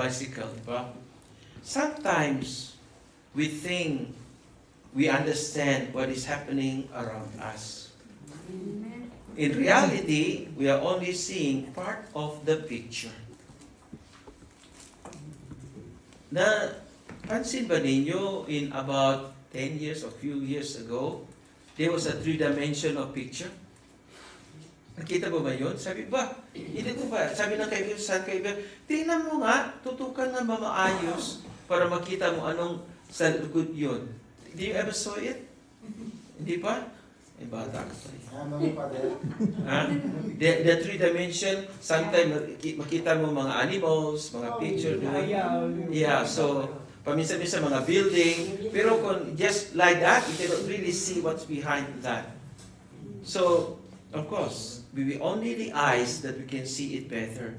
bicycle, di ba? Sometimes we think we understand what is happening around us. In reality, we are only seeing part of the picture. Na pansin ba ninyo in about 10 years or few years ago, there was a three-dimensional picture? Nakita mo ba yun? Sabi ba, hindi ko ba? Sabi ng kaibigan sa kaibigan, tingnan mo nga, tutukan nga maayos para makita mo anong sa likod yun. Did you ever saw it? Hindi pa? Eh, bata ka pa rin. Ha? The three-dimension, sometimes makita mo mga animals, mga picture doon. Yeah, so, paminsan-minsan mga building. Pero kung just like that, you cannot really see what's behind that. So, of course, we only the eyes that we can see it better.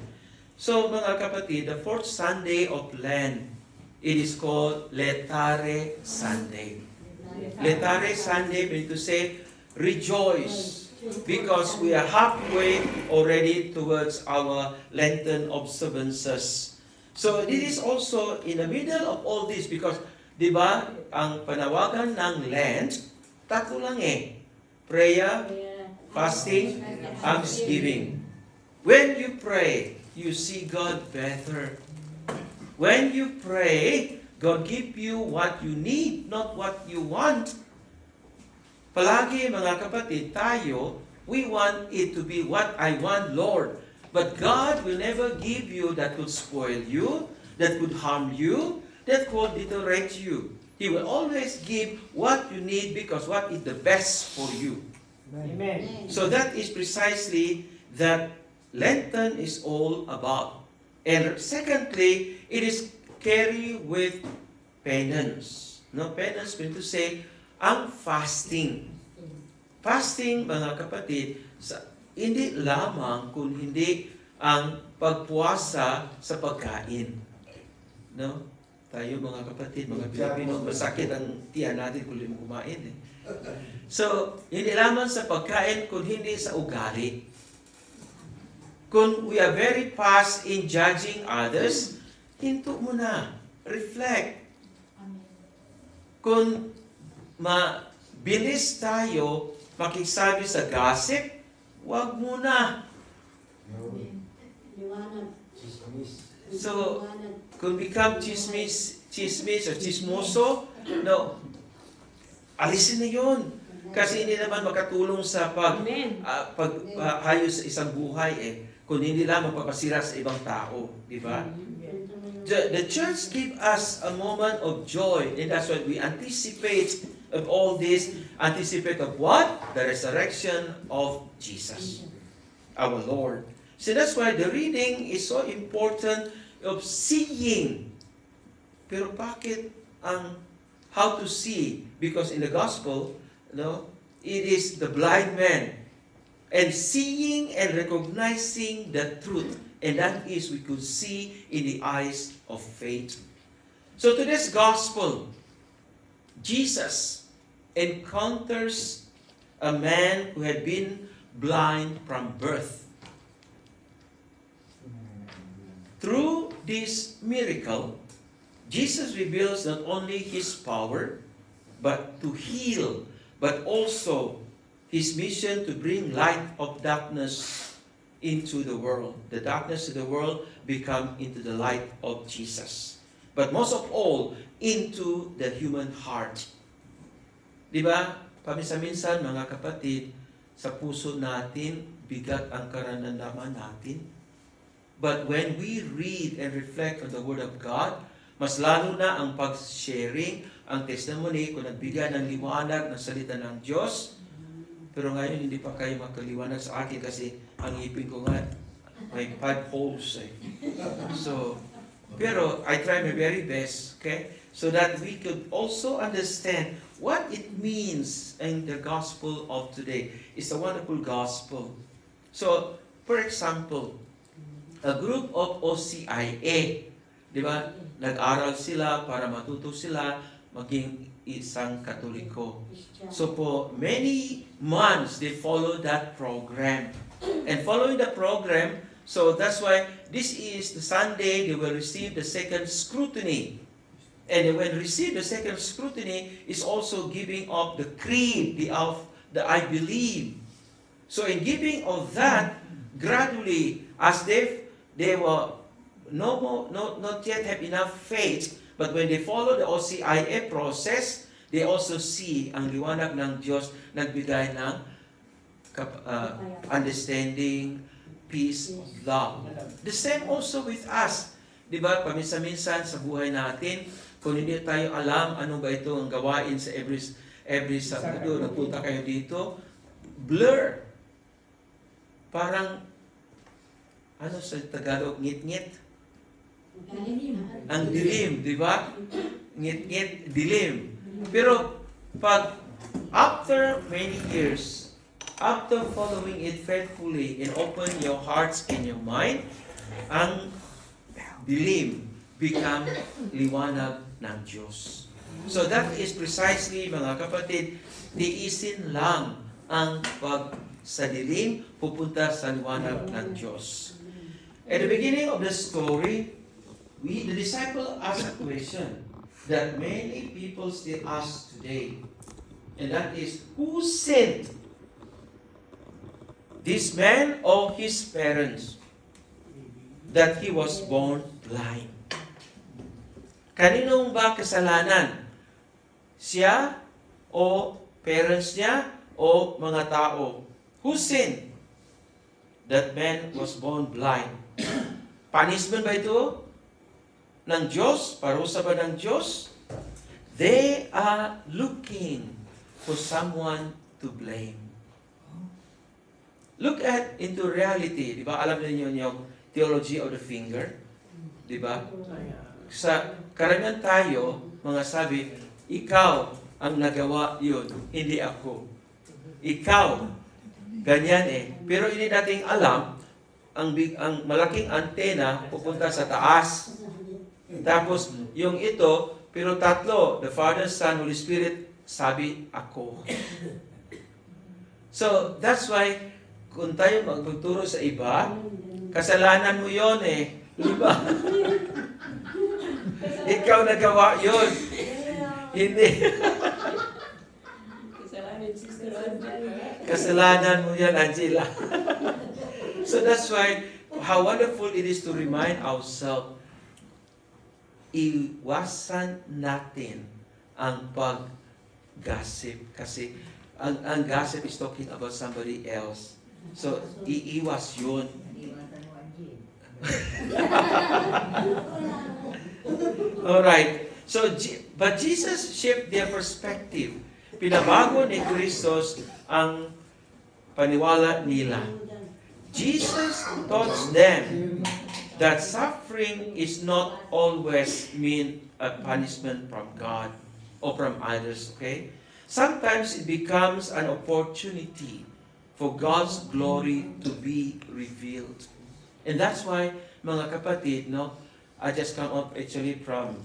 So, mga kapatid, the fourth Sunday of Lent, it is called Letare Sunday. Letare Sunday means to say, rejoice, because we are halfway already towards our Lenten observances. So, this is also in the middle of all this because, di ba, ang panawagan ng Lent, tatlo lang eh. Prayer, fasting, thanksgiving. When you pray, you see God better. When you pray, God give you what you need, not what you want. Palagi mga kapatid, tayo, we want it to be what I want, Lord. But God will never give you that could spoil you, that could harm you, that could deteriorate you. He will always give what you need because what is the best for you. Amen. So that is precisely that Lenten is all about. And secondly, it is carried with penance. No, penance means to say, ang fasting. Fasting, mga kapatid, hindi lamang kung hindi ang pagpuasa sa pagkain. No? Tayo mga kapatid, mga Pilipino, masakit ang tiyan natin kung hindi kumain. So, hindi lamang sa pagkain, kung hindi sa ugali. Kung we are very fast in judging others, hinto mo na. Reflect. Kung mabilis tayo makisabi sa gossip, wag muna. So, kung become chismis o chismoso, no, alisin na yun. Kasi hindi naman makatulong sa paghayos sa isang buhay eh. Kung hindi lang magpapasira sa ibang tao. Di ba? The church give us a moment of joy, and that's why we anticipate of all this. Anticipate of what? The resurrection of Jesus, our Lord. So that's why the reading is so important of seeing. Pero bakit ang how to see? Because in the gospel, it is the blind man and seeing and recognizing the truth. And that is, we could see in the eyes of faith. So today's gospel, Jesus encounters a man who had been blind from birth. Through this miracle, Jesus reveals not only His power, but to heal, but also His mission to bring light of darkness into the world. The darkness of the world become into the light of Jesus. But most of all, into the human heart. Di ba? Paminsan-minsan, mga kapatid, sa puso natin, bigat ang karandaman natin. But when we read and reflect on the Word of God, mas lalo na ang pag-sharing, ang testimony, kung nagbigay ng liwanag ng salita ng Diyos. Pero ngayon, hindi pa kayo makaliwanag sa akin kasi ang ipin ko nga, may 5 holes eh. So, pero I try my very best, okay? So that we could also understand what it means in the gospel of today. It's a wonderful gospel. So, for example, a group of OCIA, di ba? Nag-aral sila para matuto sila maging isang Katoliko. So for many months, they follow that program. And following the program, So that's why this is the Sunday they will receive the second scrutiny. And when receive the second scrutiny is also giving of the creed, the I believe. So in giving of that, gradually, as they were not yet have enough faith, but when they follow the OCIA process, they also see ang liwanag ng Diyos nagbigay ng understanding, peace, love. The same also with us. Di ba, paminsan-minsan sa buhay natin, kung hindi tayo alam ano ba ito ang gawain sa every Sabado, nagpunta kayo dito, blur. Parang, ano sa Tagalog, ngit-ngit. Ang dilim, di ba? Ngit-ngit, dilim. Pero, pag after many years, after following it faithfully and open your hearts and your mind, ang dilim become liwanag ng Diyos. So that is precisely, mga kapatid, tiisin lang ang pag sa dilim, pupunta sa liwanag ng Diyos. At the beginning of the story, the disciple asked a question that many people still ask today. And that is, who sent this man or his parents that he was born blind? Kaninong ba kasalanan? Siya o parents niya o mga tao? Who sinned? That man was born blind. Punishment ba ito? Ng Diyos? Parusa ba ng Diyos? They are looking for someone to blame. Look at into reality. Di ba? Alam niyo yung theology of the finger? Di ba? Sa karamihan tayo, mga sabi, ikaw ang nagawa yun, hindi ako. Ikaw, ganyan eh. Pero hindi nating alam, ang malaking antena pupunta sa taas. Tapos, yung ito, pero tatlo, the Father, Son, Holy Spirit, sabi, ako. So, that's why, kung tayo magtuturo sa iba, kasalanan mo yon eh. Di ba? Ikaw nagawa yun. Hindi. Kasalanan mo yan, Angela. So that's why, how wonderful it is to remind ourselves, iwasan natin ang pag-gossip. Kasi ang gossip is talking about somebody else. So, iiwas yun. Alright. So, but Jesus shifted their perspective. Pinabago ni Kristos ang paniwala nila. Jesus taught them that suffering is not always mean a punishment from God or from others, okay? Sometimes it becomes an opportunity for God's glory to be revealed. And that's why, mga kapatid, no, I just come up actually from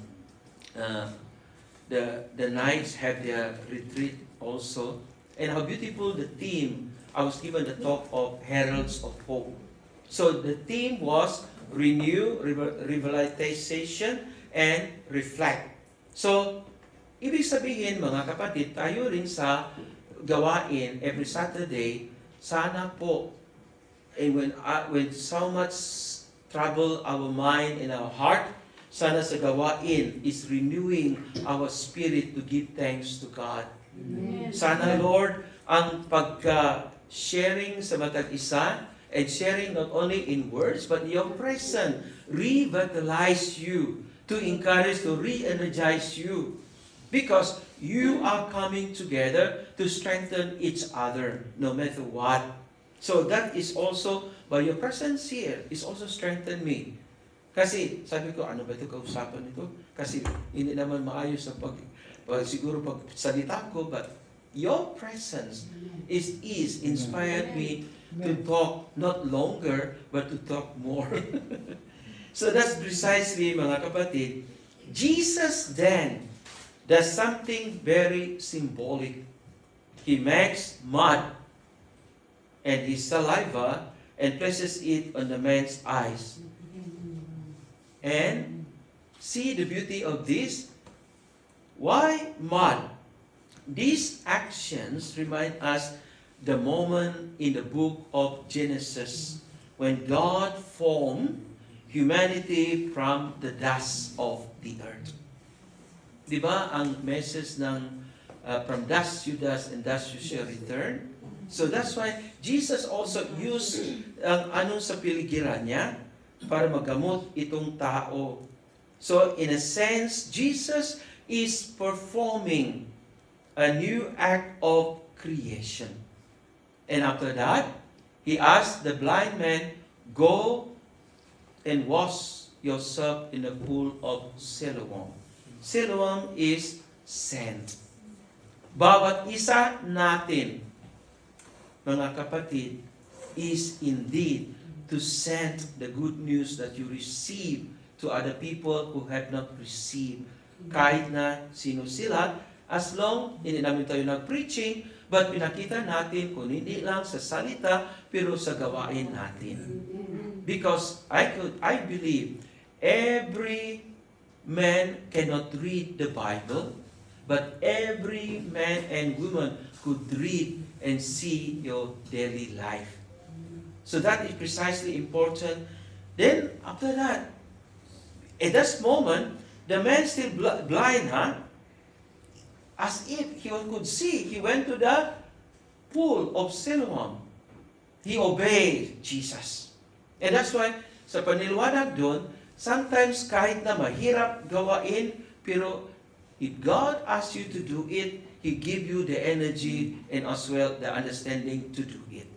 the Knights have their retreat also. And how beautiful the theme. I was given the talk of Heralds of Hope. So the theme was renew, revitalization, and reflect. So, ibig sabihin mga kapatid, tayo rin sa gawain every Saturday, sana po, and when so much trouble our mind and our heart, sana sa gawain is renewing our spirit to give thanks to God. Amen. Sana, Lord, ang pagka-sharing sa matag-isa and sharing not only in words but your presence revitalize you, to encourage, to re-energize you. Because you are coming together to strengthen each other no matter what. So that is also, by your presence here, is also strengthen me. Kasi sabi ko, ano ba ito kausapan nito? Kasi hindi naman maayos sa siguro pagsalita ko, but your presence is inspired me to talk not longer, but to talk more. So that's precisely, mga kapatid, Jesus then does something very symbolic. He makes mud and his saliva and places it on the man's eyes. And see the beauty of this. Why mud? These actions remind us the moment in the book of Genesis when God formed humanity from the dust of the earth. Di ba ang message ng from dust you dust and dust you shall return? So that's why Jesus also used ang anong sa piligiran niya para magamot itong tao. So in a sense, Jesus is performing a new act of creation. And after that, he asked the blind man, go and wash yourself in the pool of Siloam. Siloam is sent. Bawat isa natin, mga kapatid, is indeed to send the good news that you receive to other people who have not received. Kahit na sino sila, as long hindi namin tayo nag-preaching, but pinakita natin kung hindi lang sa salita, pero sa gawain natin. Because I believe every man cannot read the Bible, but every man and woman could read and see your daily life. So that is precisely important. Then, after that, at that moment, the man still blind, as if he could see. He went to the pool of Siloam. He obeyed Jesus. And that's why, sa paniliwanag doon, sometimes kahit na mahirap gawain, pero if God asks you to do it, He give you the energy and as well the understanding to do it.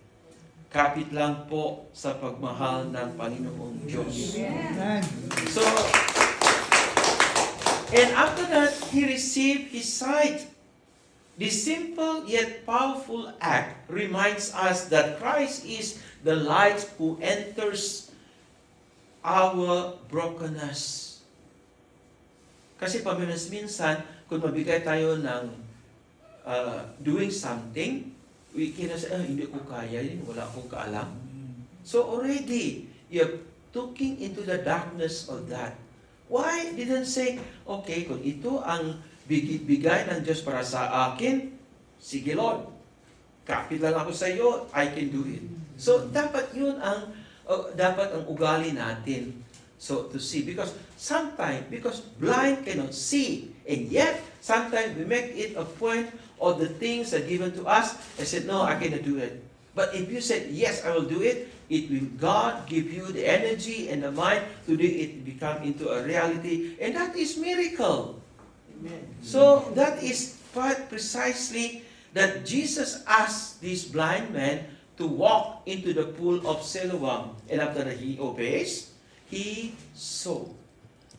Kapit lang po sa pagmahal ng Panginoong Diyos. So, and after that, he received his sight. This simple yet powerful act reminds us that Christ is the light who enters our brokenness. Kasi paminsan, kung mabigay tayo ng doing something, we can say, hindi ko kaya yun, wala akong kaalam. So already, you're looking into the darkness of that. Why didn't say, okay, kung ito ang bigay ng Diyos para sa akin, sige Lord, kapit lang ako sa iyo, I can do it. So dapat yun ang dapat ang ugali natin. So to see, because sometimes, because blind cannot see, and yet sometimes we make it a point of the things that are given to us. I said, no, I cannot do it. But if you said, yes, I will do it, it will God give you the energy and the mind to do it become into a reality, and that is miracle. Amen. So that is quite precisely that Jesus asked this blind man to walk into the pool of Siloam, and after that he obeys, he saw.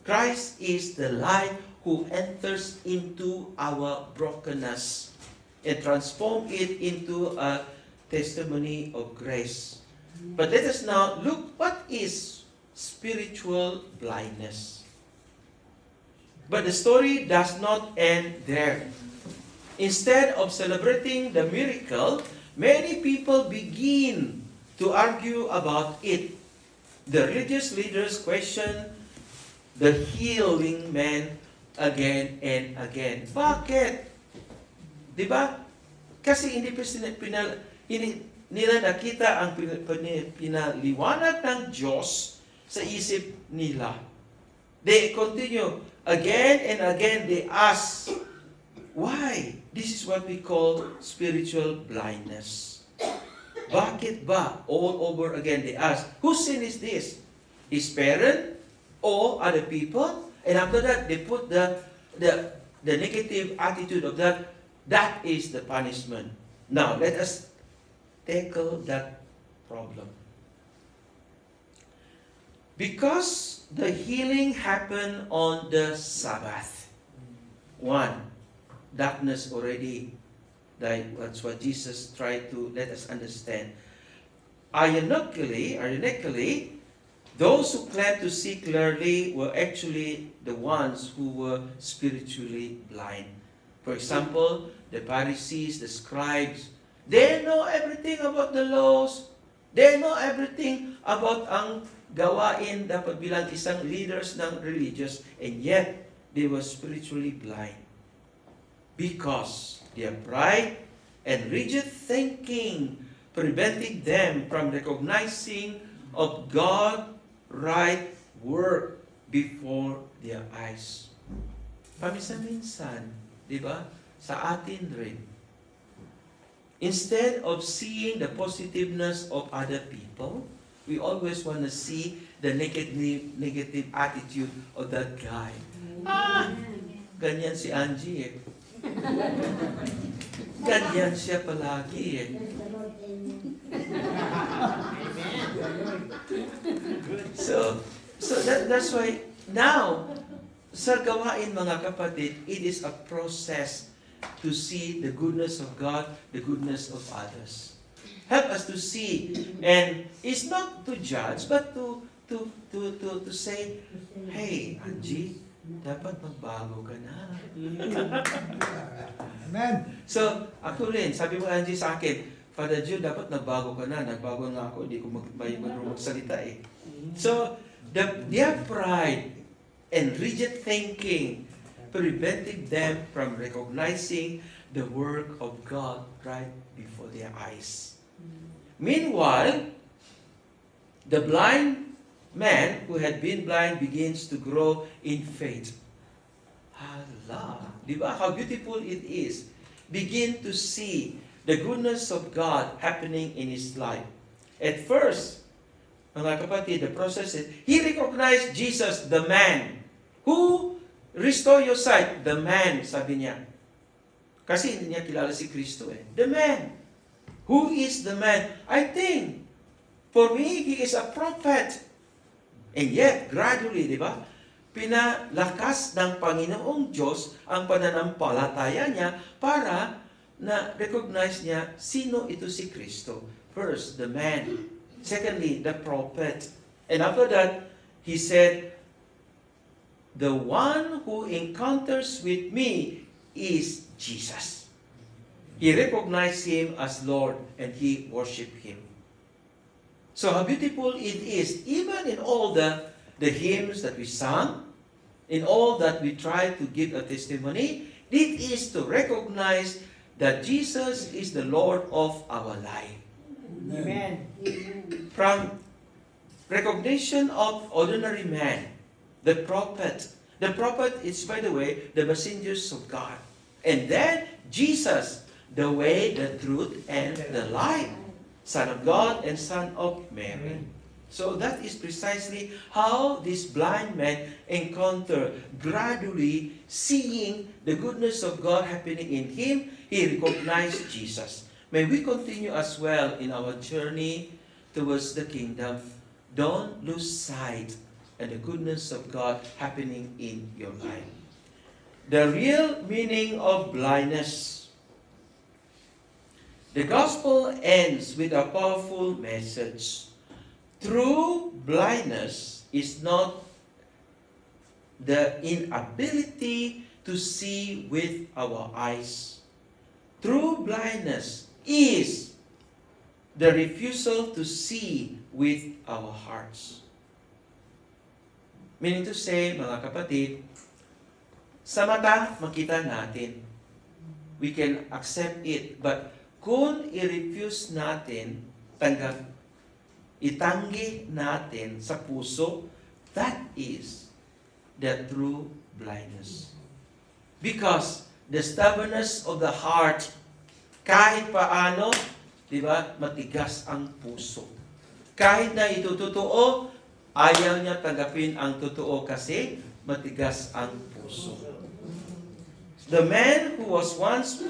Christ is the light who enters into our brokenness and transform it into a testimony of grace. But let us now look what is spiritual blindness. But the story does not end there. Instead of celebrating the miracle, many people begin to argue about it. The religious leaders question the healing man again and again. Bakit? Di ba? Kasi hindi nila nakita ang pinaliwanag ng Diyos sa isip nila. They continue again and again. They ask, why? This is what we call spiritual blindness. Bakit ba? All over again they ask, whose sin is this? His parent or other people? And after that, they put the negative attitude of that. That is the punishment. Now, let us tackle that problem. Because the healing happened on the Sabbath. One, darkness already died. That's what Jesus tried to let us understand. Ironically, those who claimed to see clearly were actually the ones who were spiritually blind. For example, the Pharisees, the scribes, they know everything about the laws, They know everything about ang gawain dapat bilang isang leaders ng religious, and yet they were spiritually blind because their pride and rigid thinking preventing them from recognizing of God right work before their eyes. Paminsan-minsan, di ba, sa atin rin, instead of seeing the positiveness of other people, we always want to see the negative attitude of that guy. Ganyan si Angie eh. Ganyan siya palagi eh. So that's why now, sa gawain mga kapatid, it is a process to see the goodness of God, the goodness of others. Help us to see, and it's not to judge, but to say, hey, Angie, dapat magbago ka na. Amen. So, ako rin, sabi mo Angie sa akin, Father Joe, dapat nagbago ka na. Nagbago nga ako, hindi ko magsalita eh. So, their pride and rigid thinking preventing them from recognizing the work of God right before their eyes. Meanwhile, the blind man who had been blind begins to grow in faith. Allah, di ba? How beautiful it is. Begin to see the goodness of God happening in his life. At first, mga kapatid, the process is, he recognized Jesus, the man, who restore your sight. The man, sabi niya. Kasi hindi niya kilala si Kristo eh. The man. Who is the man? I think, for me, he is a prophet. And yet, gradually, di ba? Pinalakas ng Panginoong Diyos ang pananampalataya niya para na-recognize niya sino ito si Kristo. First, the man. Secondly, the prophet. And after that, he said, the one who encounters with me is Jesus. He recognized him as Lord and he worshiped him. So how beautiful it is, even in all the hymns that we sang, in all that we try to give a testimony, it is to recognize that Jesus is the Lord of our life. Amen. From recognition of ordinary man, the prophet is, by the way, the messengers of God. And then Jesus, the way, the truth, and the life. Son of God and Son of Mary. So that is precisely how this blind man encountered, gradually seeing the goodness of God happening in him, he recognized Jesus. May we continue as well in our journey towards the kingdom. Don't lose sight of the goodness of God happening in your life. The real meaning of blindness. The gospel ends with a powerful message. True blindness is not the inability to see with our eyes. True blindness is the refusal to see with our hearts. Meaning to say, mga kapatid, sa mata, makita natin. We can accept it, but kung i-refuse natin, itanggi natin sa puso, that is the true blindness. Because the stubbornness of the heart, kahit paano, di ba, matigas ang puso. Kahit na ito totoo, ayaw niya tanggapin ang totoo kasi matigas ang puso. The man who was once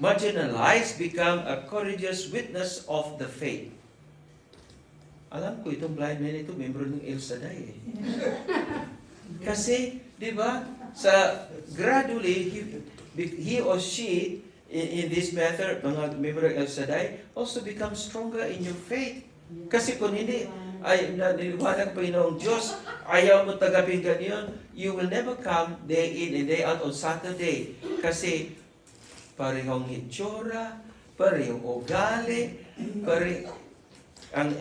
marginalized become a courageous witness of the faith. Alam ko itong blind man ito, membro ng El Shaddai eh. Kasi, di ba, sa gradually, he or she, in this matter, mga member ng El Shaddai, also become stronger in your faith. Kasi kung hindi, ay naniliwanag pa Panginoong Diyos, ayaw mo tagapin ganyan, you will never come day in and day out on Saturday. Kasi, parehong itsura, parehong ugali, Ang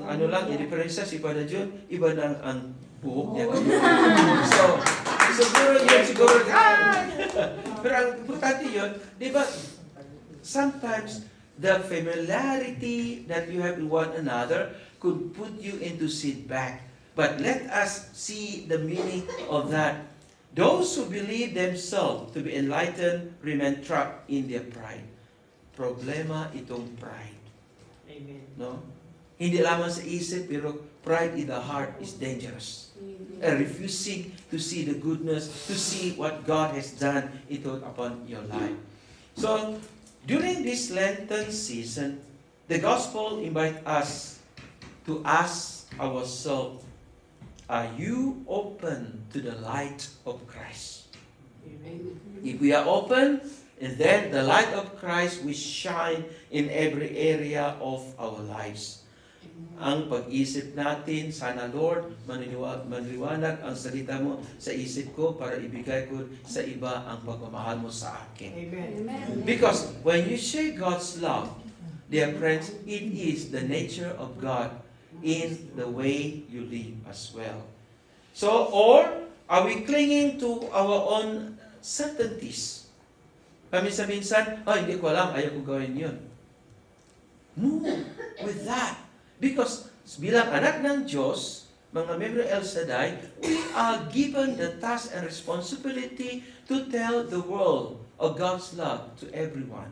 ano lang, i-diferensya si Father John, iba na ang buhok niya. So, siguro yun, pero ang importante yun, di ba, sometimes the familiarity that you have with one another could put you into setback. But let us see the meaning of that. Those who believe themselves to be enlightened remain trapped in their pride. Problema itong pride. Amen. No? Hindi lamang sa isip, pero pride in the heart is dangerous. Refusing to see the goodness, to see what God has done ito upon your life. So, during this Lenten season, the Gospel invites us to ask ourselves, are you open to the light of Christ? Amen. If we are open, and then the light of Christ will shine in every area of our lives. Ang pag-isip natin, sana Lord, maniwanag ang salita mo sa isip ko para ibigay ko sa iba ang pagmamahal mo sa akin. Amen. Because when you share God's love, dear friends, it is the nature of God in the way you live as well. So, or are we clinging to our own certainties? Paminsan-minsan, hindi ko alam, ayaw ko gawin yun. No, with that. Because bilang anak ng Diyos, mga member El Shaddai, we are given the task and responsibility to tell the world of God's love to everyone.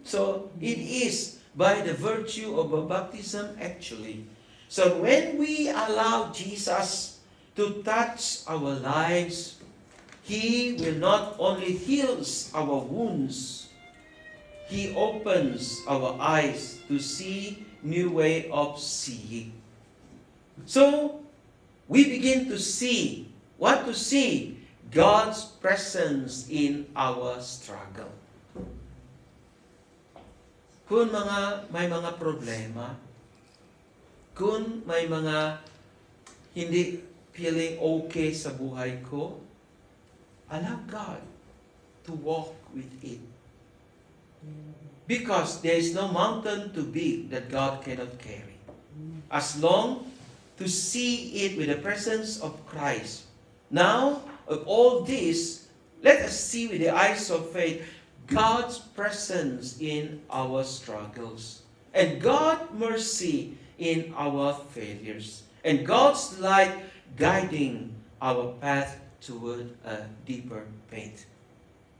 So, it is by the virtue of a baptism actually. So, when we allow Jesus to touch our lives, He will not only heals our wounds, He opens our eyes to see new way of seeing. So, we begin to see, what to see? God's presence in our struggle. Kung may mga problema, kung may mga hindi feeling okay sa buhay ko, allow God to walk with it. Because there is no mountain too big that God cannot carry. As long to see it with the presence of Christ. Now, of all this, let us see with the eyes of faith God's presence in our struggles. And God's mercy in our failures. And God's light guiding our path toward a deeper faith.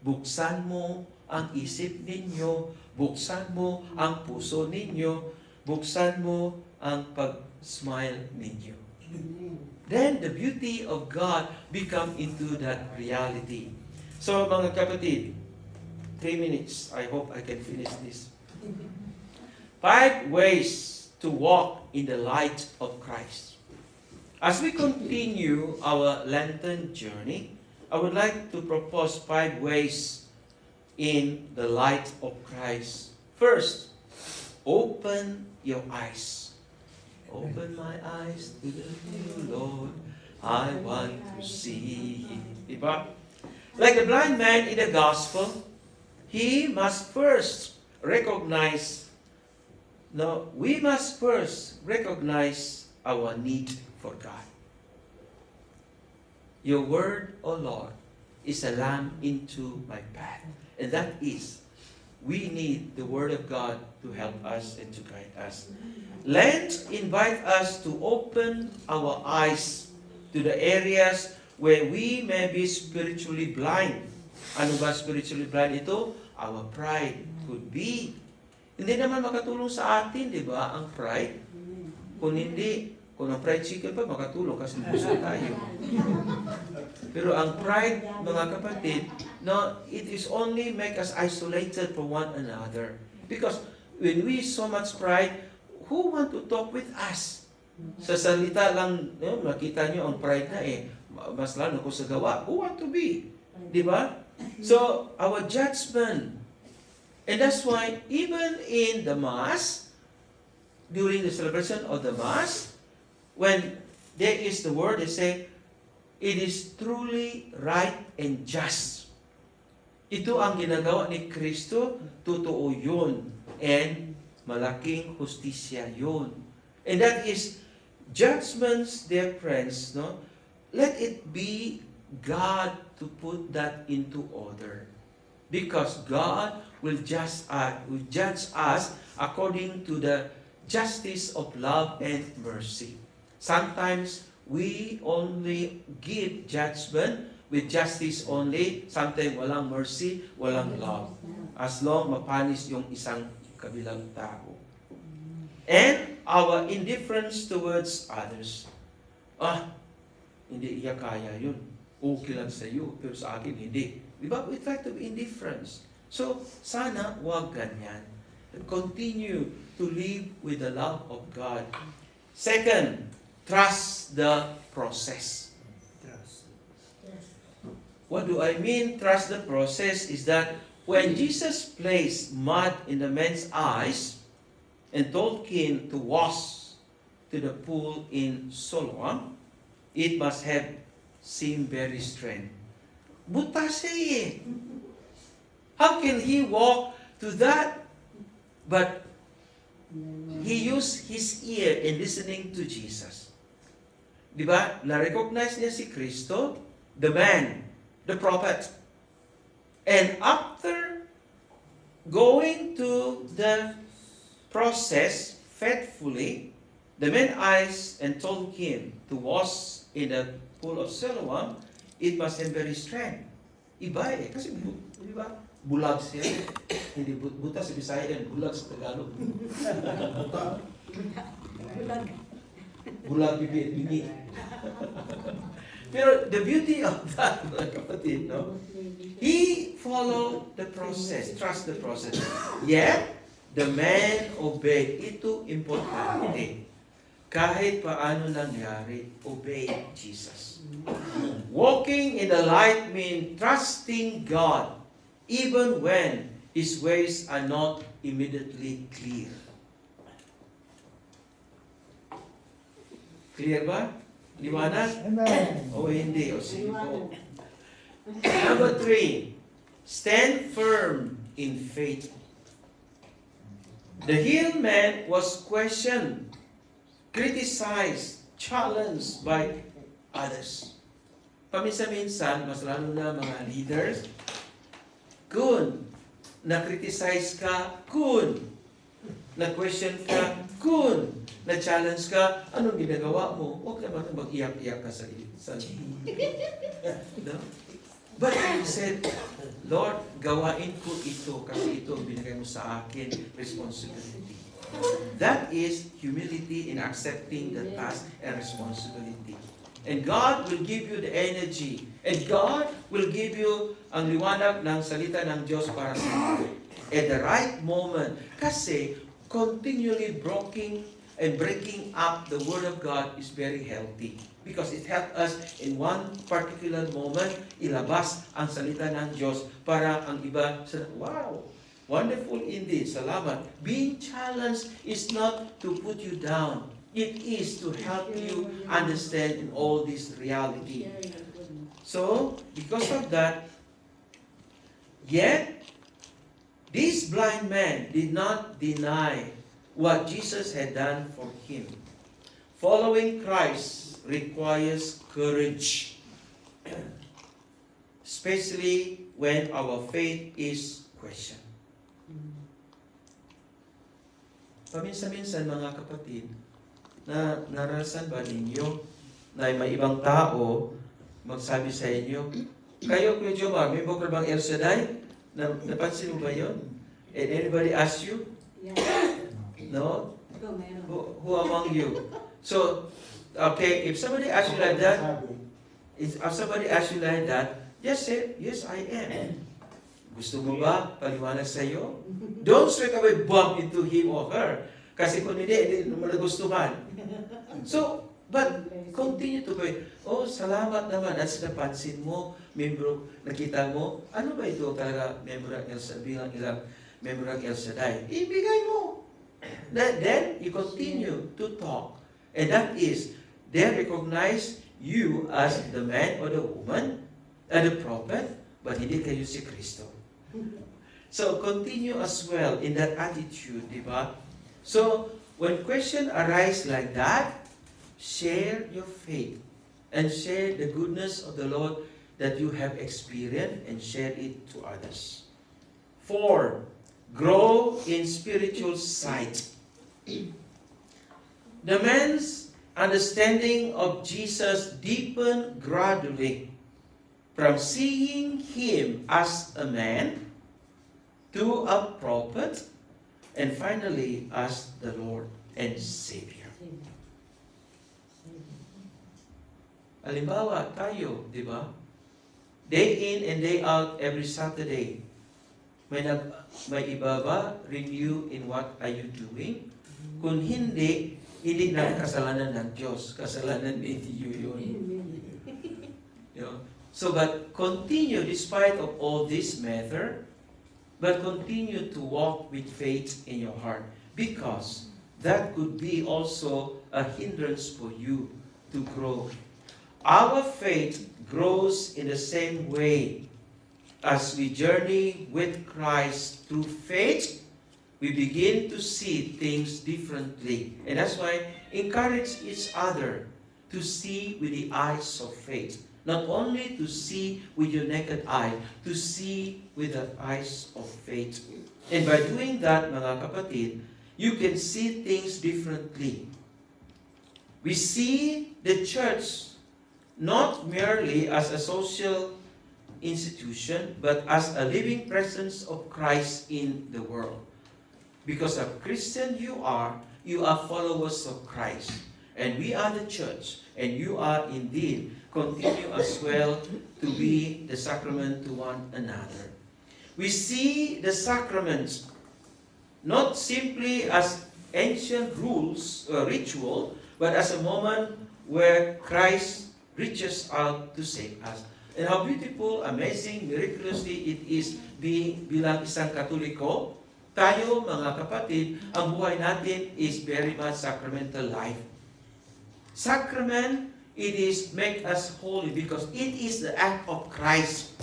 Buksan mo ang isip ninyo, buksan mo ang puso ninyo, buksan mo ang pag-smile ninyo. Then the beauty of God become into that reality. So mga kapatid, 3 minutes, I hope I can finish this. 5 ways to walk in the light of Christ. As we continue our Lenten journey, I would like to propose 5 ways in the light of Christ. First, open your eyes. Open my eyes to the new Lord. I want to see Him. Diba? Like the blind man in the gospel, he must first recognize, we must first recognize our need for God. Your word, O Lord, is a lamp into my path. And that is, we need the Word of God to help us and to guide us. Lent invite us to open our eyes to the areas where we may be spiritually blind. Ano ba spiritually blind ito? Our pride could be. Hindi naman makatulong sa atin, di ba, ang pride? Kung ang fried chicken pa, makatulong kasi busog tayo. Pero ang pride, mga kapatid, it is only make us isolated from one another. Because when we so much pride, who want to talk with us? Sa salita lang, makita nyo ang pride na mas lalo ko sa gawa. Who want to be? Di ba? So, our judgment. And that's why, even in the Mass, during the celebration of the Mass, when there is the word, they say, it is truly right and just. Ito ang ginagawa ni Kristo, totoo yun. And malaking hustisya yun. And that is judgments, dear friends, no? Let it be God to put that into order. Because God will judge us according to the justice of love and mercy. Sometimes we only give judgment with justice only. Sometimes walang mercy, walang love. As long mapanis yung isang kabilang tao. And our indifference towards others. Hindi iya kaya yun. Okay lang sa iyo, pero sa akin hindi. Diba? We try to be indifferent. So, sana wag ganyan. Continue to live with the love of God. Second, trust the process. What do I mean? Trust the process is that when Jesus placed mud in the man's eyes and told him to wash to the pool in Siloam, it must have seemed very strange. Buta siya eh. How can he walk to that? But he used his ear in listening to Jesus. Diba? Na-recognize niya si Kristo, the man, the prophet. And after going to the process faithfully, the man eyes and told him to wash in the pool of Siloam, it must have very strange. Iba eh. Kasi, di ba? Bulag siya. Hindi buta sa Bisaya yan. Bulag sa Tagalog. Bulag bibit, bingi. Pero the beauty of that, mga kapatid, no? He followed the process, trust the process. Yet, the man obeyed. Ito importante. Kahit paano nangyari, obey Jesus. Walking in the light means trusting God even when His ways are not immediately clear. Clear ba? Liwanag? Amen. O hindi? O sige po. Number 3, stand firm in faith. The healed man was questioned, criticized, challenged by others. Paminsan-minsan, mas lalo na mga leaders, kun na-criticize ka, kun na-question ka, kun na-challenge ka, anong ginagawa mo? Huwag naman mag-iyak-iyak ka sa no? But he said, Lord, gawain ko ito kasi ito ang binigay mo sa akin, responsibility. That is humility in accepting the task and responsibility. And God will give you the energy. And God will give you ang liwanag ng salita ng Diyos para sa iyo. At the right moment. Kasi continually breaking up the Word of God is very healthy. Because it helps us in one particular moment, ilabas ang salita ng Diyos para ang iba, wow, wonderful indeed, salamat. Being challenged is not to put you down. It is to help you understand in all this reality. So, because of that, yet, this blind man did not deny what Jesus had done for him. Following Christ requires courage, especially when our faith is questioned. Paminsan-minsan, mga kapatid, na narasan ba ninyo na may ibang tao magsabi sa inyo, kayo, Kuya Jomar, may bukal bang El Shaddai? Napansin mo ba yun? And anybody ask you? No? Who among you? So, okay, if somebody asks you like that, just say, yes, I am. Gusto mo ba paliwanag sa iyo? Don't straight away bump into him or her. Kasi kung hindi mo nagustuhan. So, but continue to pray. Oh, salamat naman at napansin mo, membro, nakita mo, ano ba ito talaga member ng El Shaddai, bilang ilang member ng El Shaddai? Ibigay mo. Then, you continue to talk. And that is, they recognize you as the man or the woman, and the prophet, but hindi kayo si Kristo. So, continue as well in that attitude, di ba? So, when question arise like that, share your faith and share the goodness of the Lord that you have experienced and share it to others. 4, grow in spiritual sight. The man's understanding of Jesus deepened gradually from seeing him as a man to a prophet and finally as the Lord and Savior. Halimbawa, tayo, di ba? Day in and day out, every Saturday, may iba ba renew in what are you doing? Kung hindi na kasalanan ng Diyos. Kasalanan ni you yun. You know? So, but continue despite of all this matter, but continue to walk with faith in your heart, because that could be also a hindrance for you to grow. Our faith grows in the same way as we journey with Christ through faith. We begin to see things differently. And that's why encourage each other to see with the eyes of faith. Not only to see with your naked eye, to see with the eyes of faith. And by doing that, mga kapatid, you can see things differently. We see the church not merely as a social institution, but as a living presence of Christ in the world. Because a Christian you are followers of Christ. And we are the church. And you are indeed continue as well to be the sacrament to one another. We see the sacraments not simply as ancient rules or ritual, but as a moment where Christ reaches out to save us. And how beautiful, amazing, miraculously it is bilang isang Katoliko. Tayo, mga kapatid, ang buhay natin is very much sacramental life. Sacrament, it is make us holy because it is the act of Christ.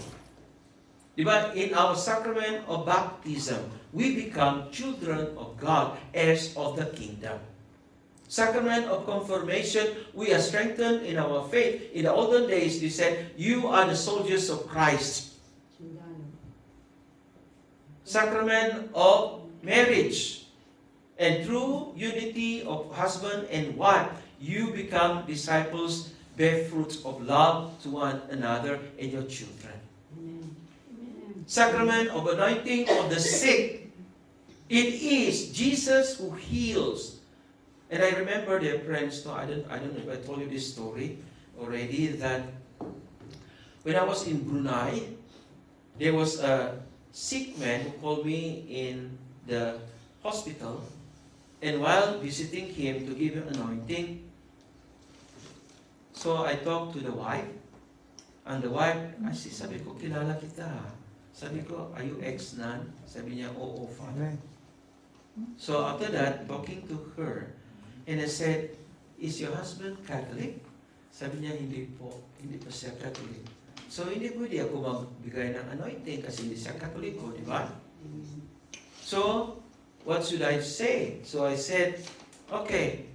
Diba? In our sacrament of baptism, we become children of God, heirs of the kingdom. Sacrament of confirmation, we are strengthened in our faith. In the olden days, they said, you are the soldiers of Christ. Sacrament of marriage. And through unity of husband and wife, you become disciples, bear fruits of love to one another and your children. Amen. Sacrament of anointing of the sick. It is Jesus who heals. And I remember, dear friends, I don't know if I told you this story already, that when I was in Brunei, there was a sick man who called me in the hospital, and while visiting him to give him anointing, so I talked to the wife, and the wife, sabi ko, kilala kita. Sabi ko, are you ex-nun? Sabi niya, oo, Father. So after that, talking to her, and I said, is your husband Catholic? Sabi niya, hindi po siya Catholic. So hindi pwede ako magbigay ng anointing kasi hindi siya Katoliko, di ba? So, what should I say? So I said, okay,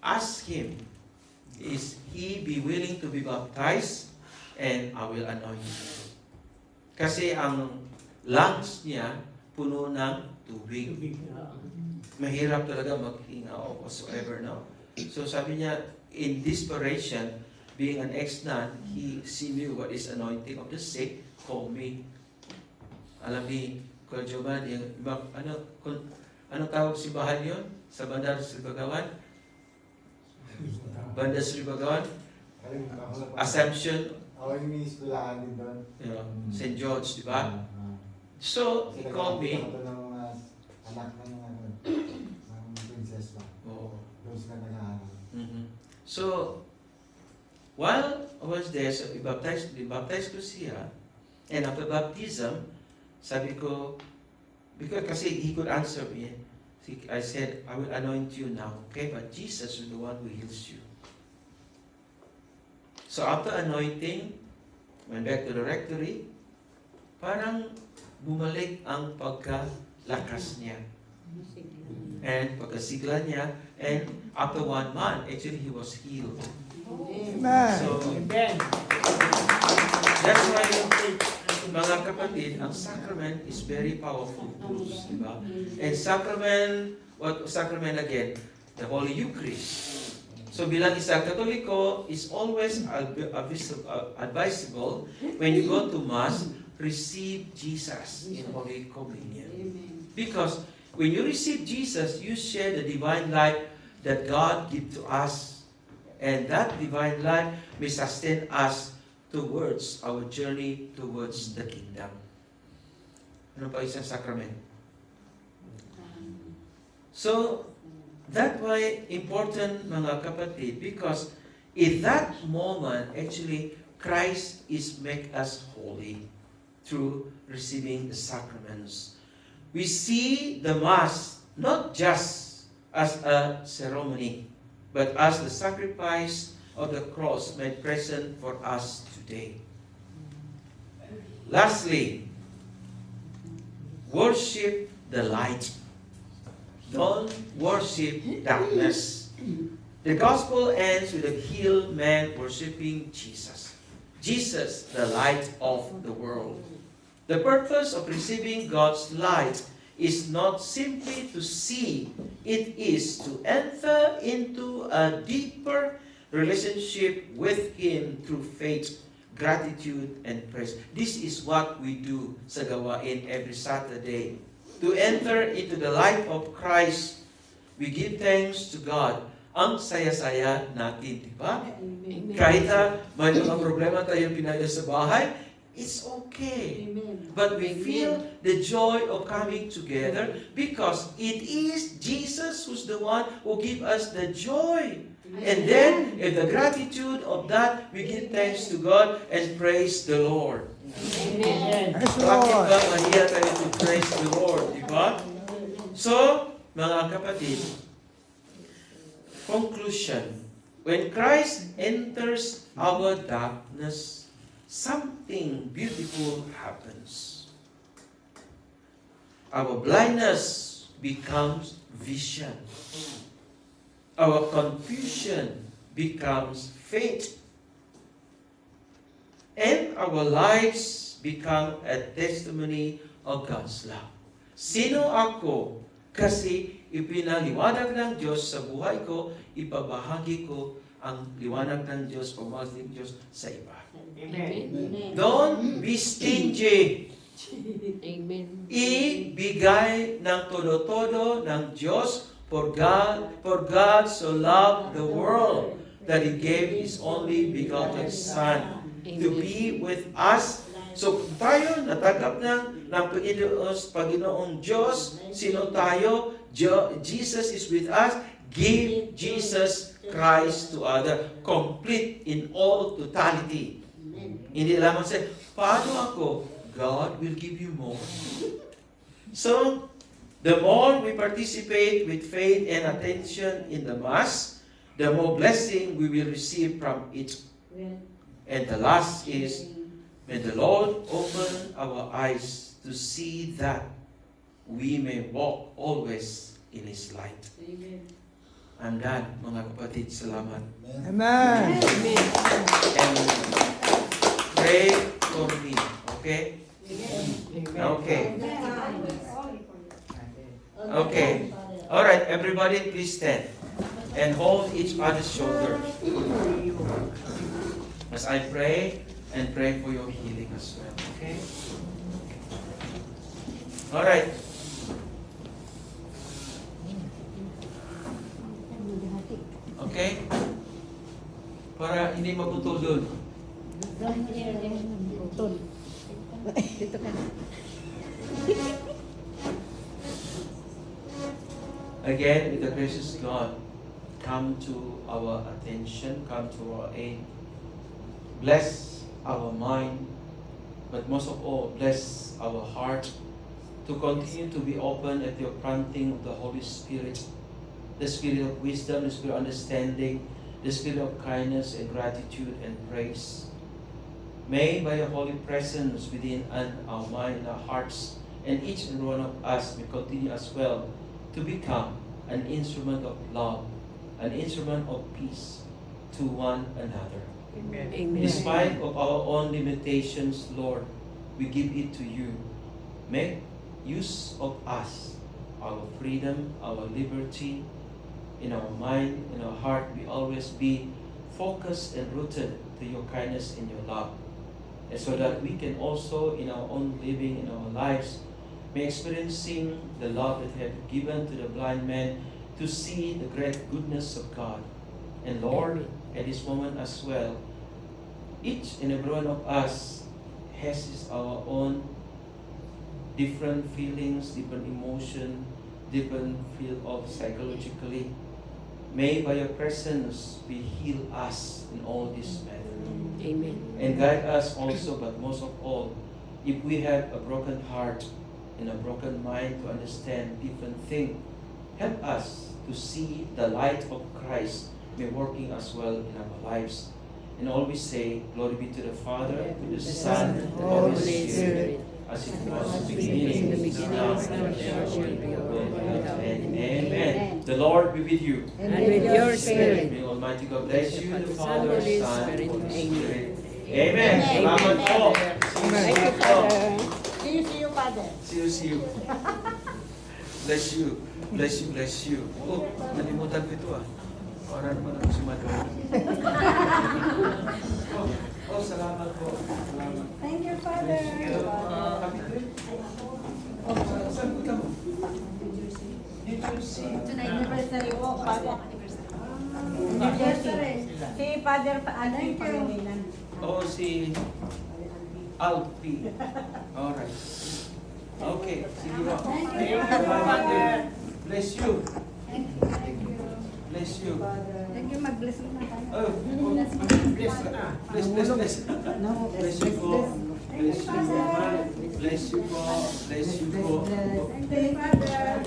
ask him, is he be willing to be baptized? And I will anoint him. Kasi ang lungs niya puno ng tubig. Mahirap talaga maghinga o whatsoever, no? So sabi niya, in desperation, being an ex-nun, she knew what is anointing of the sick, called me. Alam ni Kuya Giovanni, anong tawag si bahan yun? Sa Bandar Sribagawan? Bandar Sribagawan? Assumption? Ako yung miniskulaan din doon. St. George, di ba? So, he called me. Ito ng mga anak ng princess ba? Oo. Doon sila nag-aaral. So, while I was there, so i-baptize ko siya. And after baptism, sabi ko, because kasi he could answer me. I said, I will anoint you now, okay? But Jesus is the one who heals you. So after anointing, went back to the rectory, parang bumalik ang pagkalakas niya. And pagkasigla niya, and after 1 month, actually he was healed. Amen. So, Amen. that's why, mga kapatid, ang sacrament is very powerful tools, di ba? And sacrament, what sacrament again? The Holy Eucharist. So bilang isang Katoliko, is always advisable when you go to Mass, receive Jesus in Holy Communion. Because when you receive Jesus, you share the divine life that God gives to us. And that divine life may sustain us towards our journey towards the kingdom. Ano pa isang sacrament? So, that's why important mga kapatid, because in that moment, actually, Christ is make us holy through receiving the sacraments. We see the Mass not just as a ceremony, but as the sacrifice of the cross made present for us today. Lastly, worship the light. Don't worship darkness. The gospel ends with a healed man worshiping Jesus. Jesus, the light of the world. The purpose of receiving God's light is not simply to see, it is to enter into a deeper relationship with Him through faith, gratitude, and praise. This is what we do sa gawain every Saturday. To enter into the light of Christ, we give thanks to God. Ang saya-saya natin, di ba? Kahit may mga problema tayong pinagdala sa bahay, it's okay. But we feel the joy of coming together because it is Jesus who's the one who gives us the joy. And then, in the gratitude of that, we give thanks to God and praise the Lord. Amen. Praise the Bakit Lord. ba mahiya tayo to praise the Lord, di ba? So, mga kapatid, conclusion, when Christ enters our darkness, something beautiful happens. Our blindness becomes vision. Our confusion becomes faith. And our lives become a testimony of God's love. Sino ako? Kasi ipinaliwanag ng Diyos sa buhay ko, ipabahagi ko ang liwanag ng Diyos, pamahaling Diyos sa iba. Amen. Don't be stingy. Amen. Ibigay ng todo-todo ng Diyos for God so loved the world that He gave His only begotten Son to be with us. So tayo natanggap ng Panginoong Diyos. Sino tayo? Jesus is with us. Give Jesus Christ to others. Complete in all totality. Hindi lamang say, paano ako? God will give you more. So, the more we participate with faith and attention in the Mass, the more blessing we will receive from it. And the last is, may the Lord open our eyes to see that we may walk always in His light. I'm done, mga kapatid. Salamat. Amen. And pray for me, okay? Okay. Okay. All right, everybody please stand and hold each other's shoulder as I pray and pray for your healing as well, okay? All right. Okay? Para hindi maputol doon. Dito ka. Again, with the gracious God, come to our attention, come to our aid. Bless our mind, but most of all, bless our heart to continue to be open at your prompting of the Holy Spirit, the Spirit of wisdom, the Spirit of understanding, the Spirit of kindness and gratitude and praise. May by your holy presence within our mind, our hearts, and each and one of us may continue as well to become an instrument of love, an instrument of peace to one another. Amen. Despite of our own limitations, Lord, we give it to you. Make use of us, our freedom, our liberty, in our mind, in our heart, we always be focused and rooted to your kindness and your love. And so that we can also, in our own living, in our lives, be experiencing the love that you have given to the blind man to see the great goodness of God. And Lord, Amen. at this moment as well, each and every one of us has our own different feelings, different emotion, different feel of psychologically. May by your presence be heal us in all this matter. Amen. And guide us also, but most of all, if we have a broken heart and a broken mind to understand different things, help us to see the light of Christ be working as well in our lives. And always say, glory be to the Father, to the Son, and to the Holy Spirit, as it was in the beginning, is now, and ever shall be, world without end. Amen. The Lord be with you. And with your spirit. May Almighty God bless you, the Father, Holy Son, and Spirit. Holy Amen. Spirit. Amen. Salamat po. Thank you, Father. See you, Father. See you. Bless you. Bless you, bless you. Oh, nalimutan ko ito ah. Para naman ako si Madonna. Oh, salamat po. Salamat. Thank you, Father. Happy trip. Oh, saan punta mo? New Jersey. Tonight, anniversary po, Father. New Jersey. Si Father Alfie Pangilinan. Oh, si Alfie. Alright. Okay, sige po. Thank you, Thank you, Father. Father. Bless you. Thank you. Bless you. Thank you, mag-bless mo na tayo. Oh, bless ka na. Bless. No, Bless you po. Bless you. Bless you po. Bless you po. Thank you, Father.